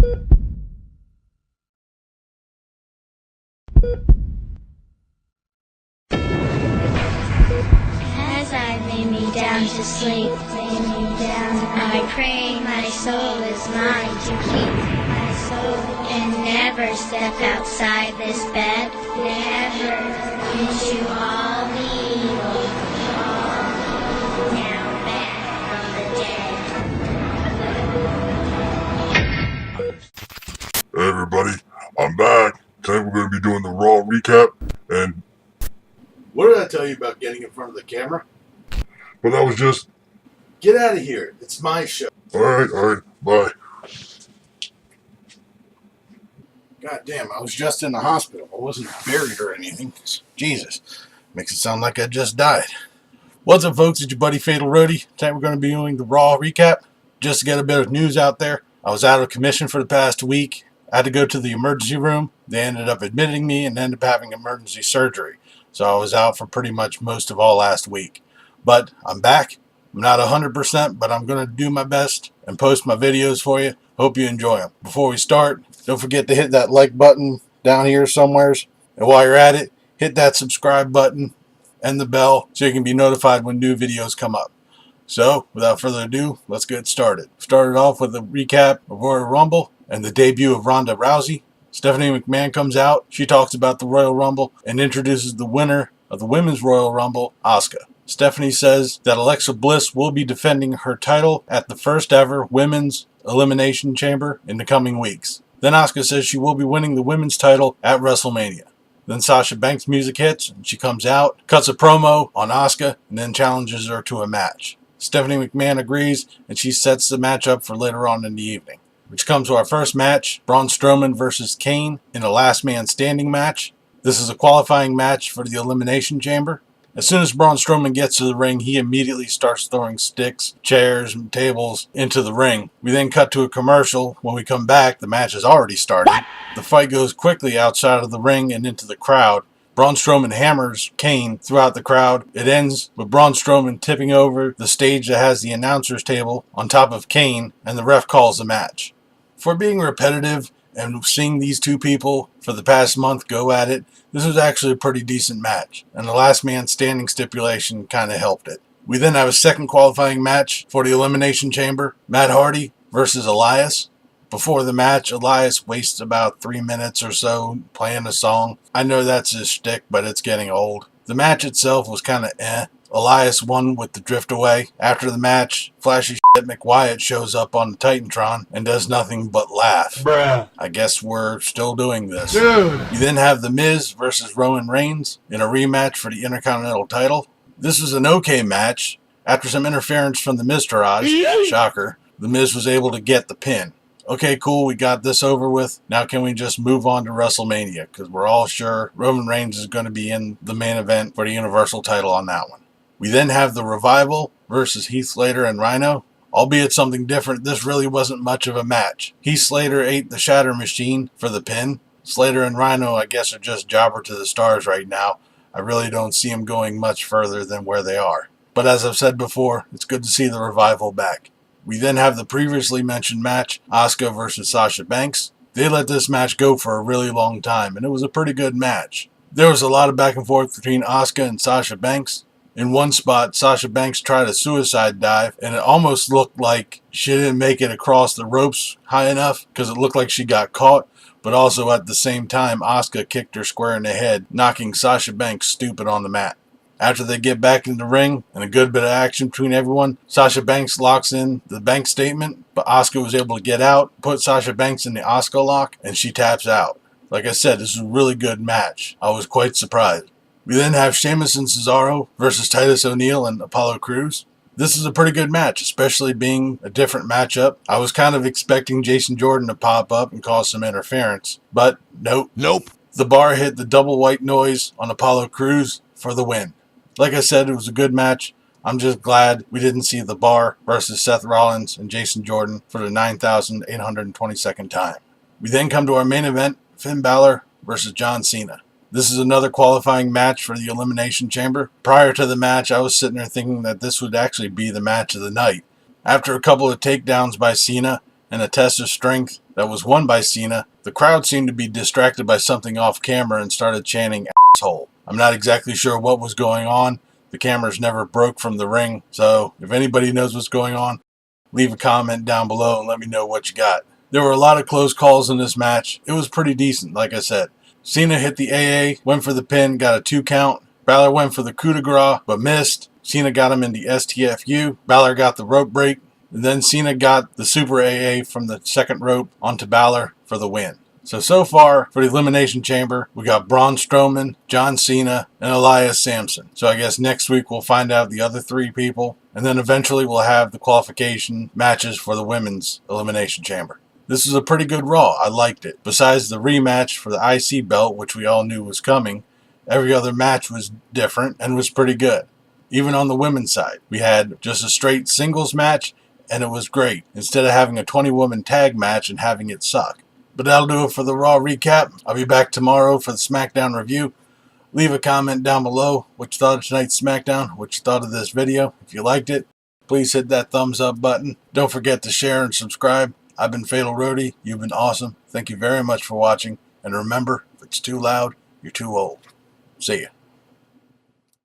As I lay me down to sleep, I pray my soul is mine to keep. And never step outside this bed, never into all the evil, now back from the dead. Hey everybody, I'm back. Tonight we're going to be doing the Raw Recap, and what did I tell you about getting in front of the camera? but that was just... Get out of here. It's my show. Alright, bye. God damn, I was just in the hospital. I wasn't buried or anything. Jesus. Makes it sound like I just died. What's up, folks? It's your buddy Fatalroadie. Tonight we're going to be doing the Raw Recap. Just to get a bit of news out there, I was out of commission for the past week. I had to go to the emergency room. They ended up admitting me and ended up having emergency surgery. So I was out for pretty much most of all last week. But I'm back. I'm not 100%, but I'm going to do my best and post my videos for you. Hope you enjoy them. Before we start, don't forget to hit that like button down here somewheres. And while you're at it, hit that subscribe button and the bell so you can be notified when new videos come up. So, without further ado, let's get started. Started off with a recap of Royal Rumble and the debut of Ronda Rousey. Stephanie McMahon comes out. She talks about the Royal Rumble and introduces the winner of the Women's Royal Rumble, Asuka. Stephanie says that Alexa Bliss will be defending her title at the first ever Women's Elimination Chamber in the coming weeks. Then Asuka says she will be winning the women's title at WrestleMania. Then Sasha Banks' music hits and she comes out, cuts a promo on Asuka, and then challenges her to a match. Stephanie McMahon agrees and she sets the match up for later on in the evening. Which comes to our first match, Braun Strowman versus Kane in a last man standing match. This is a qualifying match for the Elimination Chamber. As soon as Braun Strowman gets to the ring, he immediately starts throwing sticks, chairs, and tables into the ring. We then cut to a commercial. When we come back, the match has already started. What? The fight goes quickly outside of the ring and into the crowd. Braun Strowman hammers Kane throughout the crowd. It ends with Braun Strowman tipping over the stage that has the announcer's table on top of Kane, and the ref calls the match. For being repetitive and seeing these two people for the past month go at it, this was actually a pretty decent match, and the last man standing stipulation kind of helped it. We then have a second qualifying match for the Elimination Chamber, Matt Hardy versus Elias. Before the match, Elias wastes about 3 minutes or so playing a song. I know that's his shtick, but it's getting old. The match itself was kind of eh. Elias won with the drift away. After the match, flashy shit McWyatt shows up on the Titantron and does nothing but laugh. Bruh. I guess we're still doing this. Dude. You then have The Miz versus Roman Reigns in a rematch for the Intercontinental title. This was an okay match. After some interference from the Miztourage, shocker, The Miz was able to get the pin. Okay, cool, we got this over with. Now can we just move on to WrestleMania? Because we're all sure Roman Reigns is going to be in the main event for the Universal title on that one. We then have the Revival versus Heath Slater and Rhino. Albeit something different, this really wasn't much of a match. Heath Slater ate the Shatter Machine for the pin. Slater and Rhino, I guess, are just jobber to the stars right now. I really don't see them going much further than where they are. But as I've said before, it's good to see the Revival back. We then have the previously mentioned match, Asuka versus Sasha Banks. They let this match go for a really long time, and it was a pretty good match. There was a lot of back and forth between Asuka and Sasha Banks. In one spot, Sasha Banks tried a suicide dive, and it almost looked like she didn't make it across the ropes high enough because it looked like she got caught, but also at the same time, Asuka kicked her square in the head, knocking Sasha Banks stupid on the mat. After they get back in the ring and a good bit of action between everyone, Sasha Banks locks in the Banks statement, but Asuka was able to get out, put Sasha Banks in the Asuka lock, and she taps out. Like I said, this is a really good match. I was quite surprised. We then have Sheamus and Cesaro versus Titus O'Neil and Apollo Crews. This is a pretty good match, especially being a different matchup. I was kind of expecting Jason Jordan to pop up and cause some interference, but nope. The bar hit the double white noise on Apollo Crews for the win. Like I said, it was a good match. I'm just glad we didn't see the bar versus Seth Rollins and Jason Jordan for the 9,822nd time. We then come to our main event, Finn Balor versus John Cena. This is another qualifying match for the Elimination Chamber. Prior to the match, I was sitting there thinking that this would actually be the match of the night. After a couple of takedowns by Cena and a test of strength, that was won by Cena, the crowd seemed to be distracted by something off camera and started chanting asshole. I'm not exactly sure what was going on. The cameras never broke from the ring, so if anybody knows what's going on, leave a comment down below and let me know what you got. There were a lot of close calls in this match. It was pretty decent, like I said. Cena hit the AA, went for the pin, got a 2 count. Balor went for the coup de grace, but missed. Cena got him in the STFU. Balor got the rope break. And then Cena got the super AA from the second rope onto Balor for the win. So far, for the Elimination Chamber, we got Braun Strowman, John Cena, and Elias Samson. So I guess next week we'll find out the other 3 people. And then eventually we'll have the qualification matches for the Women's Elimination Chamber. This is a pretty good Raw. I liked it. Besides the rematch for the IC belt, which we all knew was coming, every other match was different and was pretty good. Even on the women's side, we had just a straight singles match, and it was great, instead of having a 20-woman tag match and having it suck. But that'll do it for the Raw recap. I'll be back tomorrow for the SmackDown review. Leave a comment down below what you thought of tonight's SmackDown, what you thought of this video. If you liked it, please hit that thumbs up button. Don't forget to share and subscribe. I've been Fatalroadie. You've been awesome. Thank you very much for watching. And remember, if it's too loud, you're too old. See ya.